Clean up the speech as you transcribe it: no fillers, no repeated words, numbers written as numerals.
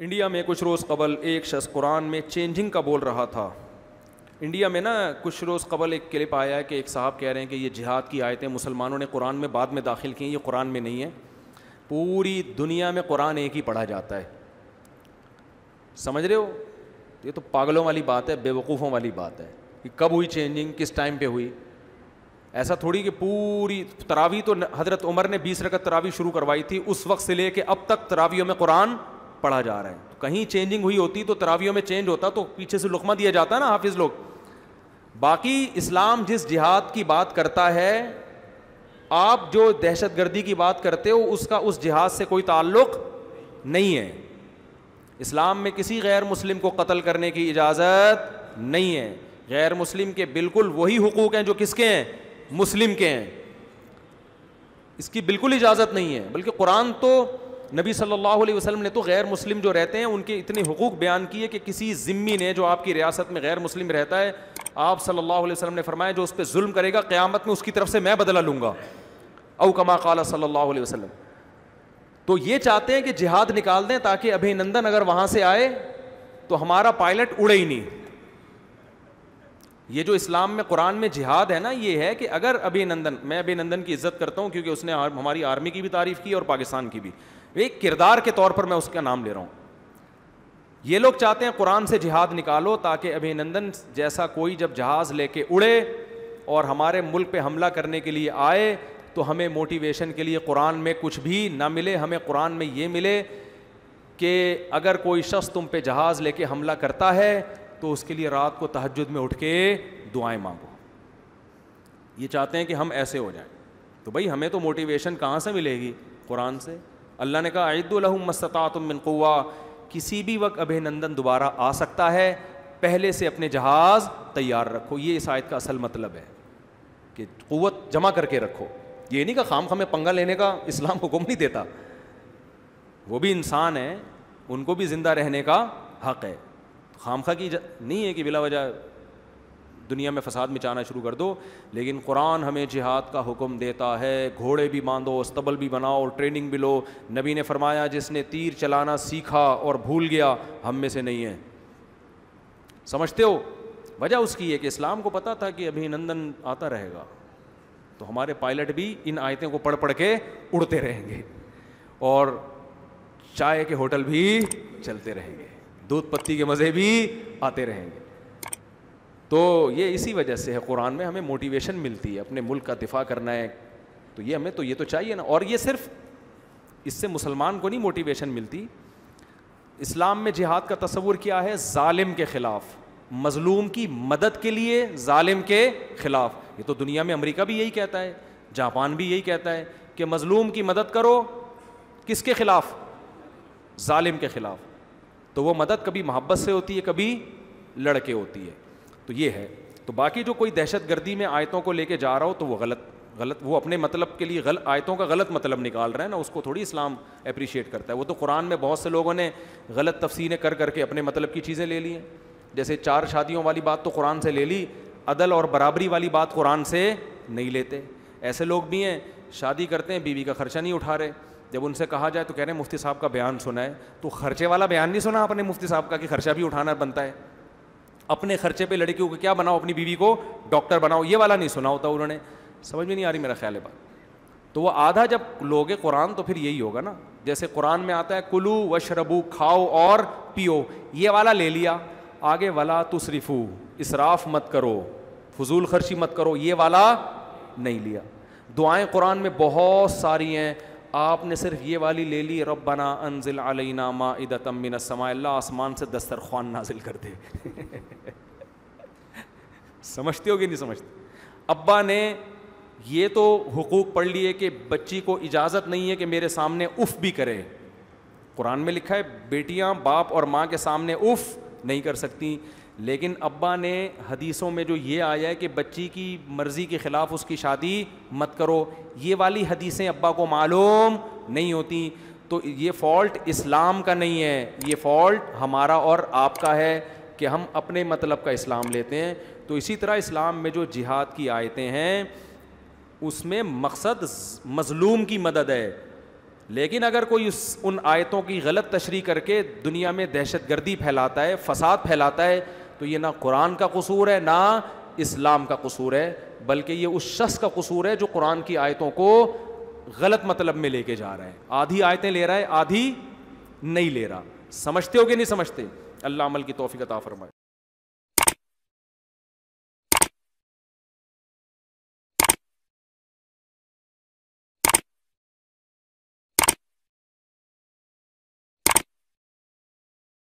India میں کچھ روز قبل ایک شخص قرآن میں چینجنگ کا بول رہا تھا. انڈیا میں نا کچھ روز قبل ایک کلپ آیا ہے کہ ایک صاحب کہہ رہے ہیں کہ یہ جہاد کی آیتیں مسلمانوں نے قرآن میں بعد میں داخل کی ہیں, یہ قرآن میں نہیں ہے. پوری دنیا میں قرآن ایک ہی پڑھا جاتا ہے. سمجھ رہے ہو؟ یہ تو پاگلوں والی بات ہے, بیوقوفوں والی بات ہے کہ کب ہوئی چینجنگ, کس ٹائم پہ ہوئی. ایسا تھوڑی کہ پوری تراویح تو حضرت عمر نے 20 رکعت تراویح شروع کروائی تھی, اس وقت سے لے کے اب تک تراویحوں میں قرآن پڑھا جا رہا ہے. کہیں چینجنگ ہوئی ہوتی تو تراویحوں میں چینج ہوتا تو پیچھے سے لقمہ دیا جاتا نا حافظ لوگ. باقی اسلام جس جہاد کی بات کرتا ہے, آپ جو دہشت گردی کی بات کرتے ہو اس کا اس جہاد سے کوئی تعلق نہیں ہے. اسلام میں کسی غیر مسلم کو قتل کرنے کی اجازت نہیں ہے. غیر مسلم کے بالکل وہی حقوق ہیں جو کس کے ہیں, مسلم کے ہیں. اس کی بالکل اجازت نہیں ہے. بلکہ قرآن تو نبی صلی اللہ علیہ وسلم نے تو غیر مسلم جو رہتے ہیں ان کے اتنے حقوق بیان کیے کہ کسی ذمی نے جو آپ کی ریاست میں غیر مسلم رہتا ہے, آپ صلی اللہ علیہ وسلم نے فرمایا جو اس پہ ظلم کرے گا قیامت میں اس کی طرف سے میں بدلہ لوں گا, او کما قال صلی اللہ علیہ وسلم. تو یہ چاہتے ہیں کہ جہاد نکال دیں تاکہ ابھی نندن اگر وہاں سے آئے تو ہمارا پائلٹ اڑے ہی نہیں. یہ جو اسلام میں قرآن میں جہاد ہے نا, یہ ہے کہ اگر ابھی نندن, میں ابھی نندن کی عزت کرتا ہوں کیونکہ اس نے ہماری آرمی کی بھی تعریف کی اور پاکستان کی بھی, ایک کردار کے طور پر میں اس کا نام لے رہا ہوں. یہ لوگ چاہتے ہیں قرآن سے جہاد نکالو تاکہ ابھی نندن جیسا کوئی جب جہاز لے کے اڑے اور ہمارے ملک پہ حملہ کرنے کے لیے آئے تو ہمیں موٹیویشن کے لیے قرآن میں کچھ بھی نہ ملے. ہمیں قرآن میں یہ ملے کہ اگر کوئی شخص تم پہ جہاز لے کے حملہ کرتا ہے تو اس کے لیے رات کو تہجد میں اٹھ کے دعائیں مانگو. یہ چاہتے ہیں کہ ہم ایسے ہو جائیں. تو بھائی ہمیں تو موٹیویشن کہاں سے ملے گی؟ قرآن سے. اللہ نے کہا اعدوا لہم ما استطعتم من قوہ, کسی بھی وقت ابھی نندن دوبارہ آ سکتا ہے, پہلے سے اپنے جہاز تیار رکھو. یہ اس آیت کا اصل مطلب ہے کہ قوت جمع کر کے رکھو. یہ نہیں کہ خام خامے پنگا لینے کا اسلام حکم نہیں دیتا. وہ بھی انسان ہیں, ان کو بھی زندہ رہنے کا حق ہے. خامخواہ کی نہیں ہے کہ بلا وجہ دنیا میں فساد مچانا شروع کر دو. لیکن قرآن ہمیں جہاد کا حکم دیتا ہے. گھوڑے بھی باندھو, استبل بھی بناؤ, ٹریننگ بھی لو. نبی نے فرمایا جس نے تیر چلانا سیکھا اور بھول گیا ہم میں سے نہیں ہے. سمجھتے ہو؟ وجہ اس کی ہے کہ اسلام کو پتہ تھا کہ ابھی نندن آتا رہے گا تو ہمارے پائلٹ بھی ان آیتیں کو پڑھ پڑھ کے اڑتے رہیں گے اور چائے کے ہوٹل بھی چلتے رہیں گے, دودھ پتی کے مزے بھی آتے رہیں گے. تو یہ اسی وجہ سے ہے قرآن میں ہمیں موٹیویشن ملتی ہے, اپنے ملک کا دفاع کرنا ہے تو یہ ہمیں تو یہ تو چاہیے نا. اور یہ صرف اس سے مسلمان کو نہیں موٹیویشن ملتی. اسلام میں جہاد کا تصور کیا ہے؟ ظالم کے خلاف, مظلوم کی مدد کے لیے, ظالم کے خلاف. یہ تو دنیا میں امریکہ بھی یہی کہتا ہے, جاپان بھی یہی کہتا ہے کہ مظلوم کی مدد کرو. کس کے خلاف؟ ظالم کے خلاف. تو وہ مدد کبھی محبت سے ہوتی ہے, کبھی لڑ کے ہوتی ہے. تو یہ ہے. تو باقی جو کوئی دہشت گردی میں آیتوں کو لے کے جا رہا ہو تو وہ غلط وہ اپنے مطلب کے لیے آیتوں کا غلط مطلب نکال رہا ہے نا, اس کو تھوڑی اسلام اپریشیٹ کرتا ہے. وہ تو قرآن میں بہت سے لوگوں نے غلط تفسیریں کر کے اپنے مطلب کی چیزیں لے لی ہیں. جیسے 4 شادیوں والی بات تو قرآن سے لے لی, عدل اور برابری والی بات قرآن سے نہیں لیتے. ایسے لوگ بھی ہیں شادی کرتے ہیں, بیوی کا خرچہ نہیں اٹھا رہے. جب ان سے کہا جائے تو کہہ رہے ہیں مفتی صاحب کا بیان سنا ہے. تو خرچے والا بیان نہیں سنا آپ نے مفتی صاحب کا کہ خرچہ بھی اٹھانا بنتا ہے؟ اپنے خرچے پہ لڑکیوں کو کیا بناؤ, اپنی بیوی کو ڈاکٹر بناؤ, یہ والا نہیں سنا ہوتا انہوں نے. سمجھ میں نہیں آ رہی میرا خیال ہے بات. تو وہ آدھا جب لوگے قرآن تو پھر یہی ہوگا نا. جیسے قرآن میں آتا ہے کلو وشربو, کھاؤ اور پیو, یہ والا لے لیا. آگے ولا تسرفو, اسراف مت کرو, فضول خرچی مت کرو, یہ والا نہیں لیا. دعائیں قرآن میں بہت ساری ہیں, آپ نے صرف یہ والی لے لی, ربنا انزل علینا مائدۃ من السماء, اللہ آسمان سے دسترخوان نازل کر دے. سمجھتے ہو کہ نہیں سمجھتے؟ ابا نے یہ تو حقوق پڑھ لیے کہ بچی کو اجازت نہیں ہے کہ میرے سامنے اف بھی کرے. قرآن میں لکھا ہے بیٹیاں باپ اور ماں کے سامنے اف نہیں کر سکتی. لیکن ابا نے حدیثوں میں جو یہ آیا ہے کہ بچی کی مرضی کے خلاف اس کی شادی مت کرو, یہ والی حدیثیں ابا کو معلوم نہیں ہوتی. تو یہ فالٹ اسلام کا نہیں ہے, یہ فالٹ ہمارا اور آپ کا ہے کہ ہم اپنے مطلب کا اسلام لیتے ہیں. تو اسی طرح اسلام میں جو جہاد کی آیتیں ہیں اس میں مقصد مظلوم کی مدد ہے, لیکن اگر کوئی ان آیتوں کی غلط تشریح کر کے دنیا میں دہشت گردی پھیلاتا ہے, فساد پھیلاتا ہے, تو یہ نہ قرآن کا قصور ہے نہ اسلام کا قصور ہے, بلکہ یہ اس شخص کا قصور ہے جو قرآن کی آیتوں کو غلط مطلب میں لے کے جا رہا ہے. آدھی آیتیں لے رہا ہے, آدھی نہیں لے رہا. سمجھتے ہو کہ نہیں سمجھتے؟ اللہ عمل کی توفیق عطا فرمائے.